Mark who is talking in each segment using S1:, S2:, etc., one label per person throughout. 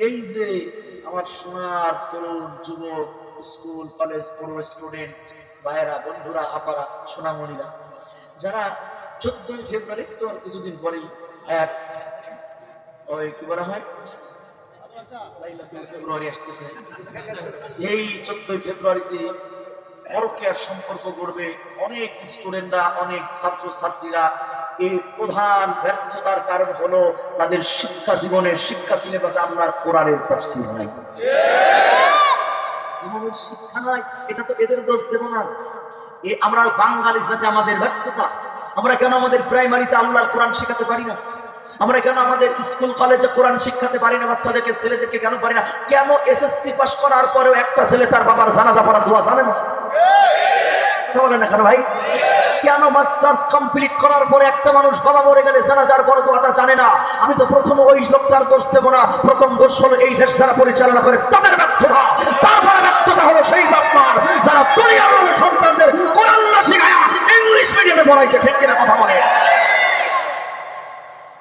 S1: এই যে আমার সোনার তরুণ যুবক স্কুল কলেজ পড়ুয়া স্টুডেন্ট ভাইয়েরা বন্ধুরা আপারা সোনামণিরা যারা 14ই ফেব্রুয়ারি তো আর কিছুদিন পরেই ওই কি বলা হয় ফেব্রুয়ারি আসতেছে। এই 14ই ফেব্রুয়ারিতে পরকীয়ার সম্পর্ক গড়বে অনেক স্টুডেন্টরা, অনেক ছাত্র ছাত্রীরা। এই প্রধান ব্যর্থতার কারণ হলো তাদের শিক্ষা জীবনের শিক্ষা সিলেবাসে আল্লাহর কোরআনের তাফসীর নাই, ইমামের শিক্ষা নাই। এটা তো এদের দোষ দেব না। আমরা বাঙালি জাতি, আমাদের ব্যর্থতা। আমরা কেন আমাদের প্রাইমারিতে আল্লাহর কোরআন শেখাতে পারি না? আমরা কেন আমাদের স্কুল কলেজে কোরআন শিখাতে পারি না? বাচ্চাদেরকে, ছেলেদেরকে কেন পারি না? কেন এসএসসি পাস করার পরেও একটা ছেলে তার বাবার জানাজা পড়ার দোয়া জানে না? কথা বলেন না কেন ভাই? কেন মাস্টার্স কমপ্লিট করার পরে একটা মানুষ বাবা মরে গেলে জানাজার পরে দোয়াটা জানে না? আমি তো প্রথম ওই লোকটার দোষ দেব না। প্রথম দোষ হলো এই দেশ যারা পরিচালনা করে তাদের ব্যর্থতা। তারপরে ব্যর্থতা হলো সেই বাপমার যারা দুনিয়ার সন্তানদের কোরআন না শেখায় ইংলিশ মিডিয়ামে পড়াইছে। ঠিক কিনা কথা বলে?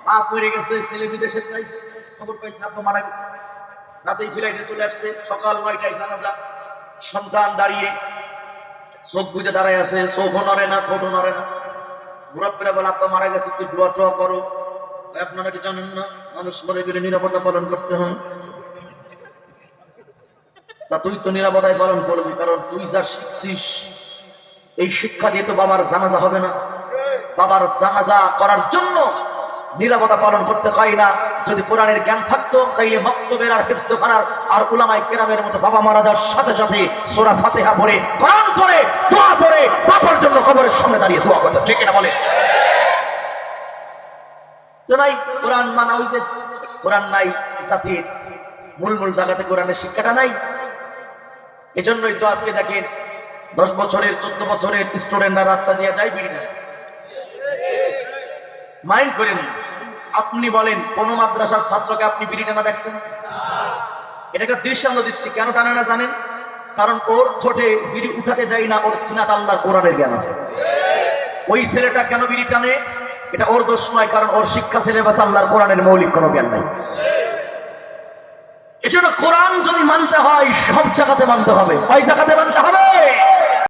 S1: বাপ মরে গেছে, ছেলে বিদেশে পাইছে, খবর পাইছে আব্বা মারা গেছে, রাতেই ফ্লাইটে চলে আসছে, সকাল 9টায় জানাজা। সন্তান দাঁড়িয়ে চোখ বুঝে দাঁড়ায় আছে, চোখও নড়ে না, ঠোঁটও নড়ে না। মুরাব্বিরা বলে আব্বা মারা গেছে, তুই দোয়া টোয়া করো। আপনারা কি জানেন না মানুষ মরে গেলে নিরাপত্তা পালন করতে হয়? তা তুই তো নিরাপত্তায় পালন করবি, কারণ তুই যা শিখছিস এই শিক্ষা দিয়ে তো বাবার জানাজা হবে না। বাবার জানাজা করার জন্য নিরাপত্তা পালন করতে হয় না। যদি কোরআনের জ্ঞান থাকতো তাইলে মক্তবের আর হিফজখানার আর উলামায়ে কেরামের মতো বাবা মারা যাওয়ার সাথে সাথে সূরা ফাতিহা পড়ে, কোরআন পড়ে, দোয়া পড়ে বাবার জন্য কবরের সামনে দাঁড়িয়ে দোয়া করতে। ঠিক কিনা বলে? তো নাই কোরআন মানা হইছে, কোরআন নাই, জাতির মূল জায়গাতে কোরআনের শিক্ষাটা নাই। এজন্যই তো আজকে দেখেন 10 বছরের 14 বছরের স্টুডেন্টরা রাস্তা দিয়ে যায় বিড়ি খায়। মাইন্ড করেন, আপনি বলেন কোন মাদ্রাসার ছাত্রকে আপনি বিড়ি টানা দেখছেন? এটাকে দৃষ্টান্ত দিচ্ছি, কেন টানে না জানেন? কারণ ওর ঠোঁটে বিড়ি উঠাতে দেয় না, ওর সিনাতে আল্লাহর কোরআনের জ্ঞান আছে। ওই ছেলেটা কেন বিড়ি টানে? এটা ওর দোষ নয়, কারণ ওর শিক্ষা সিলেবাসে আল্লাহর কোরআনের মৌলিক কোনো জ্ঞান নাই। এজন্য কোরআন যদি মানতে হয় সব জায়গাতে মানতে হবে। কয় জায়গাতে মানতে হবে?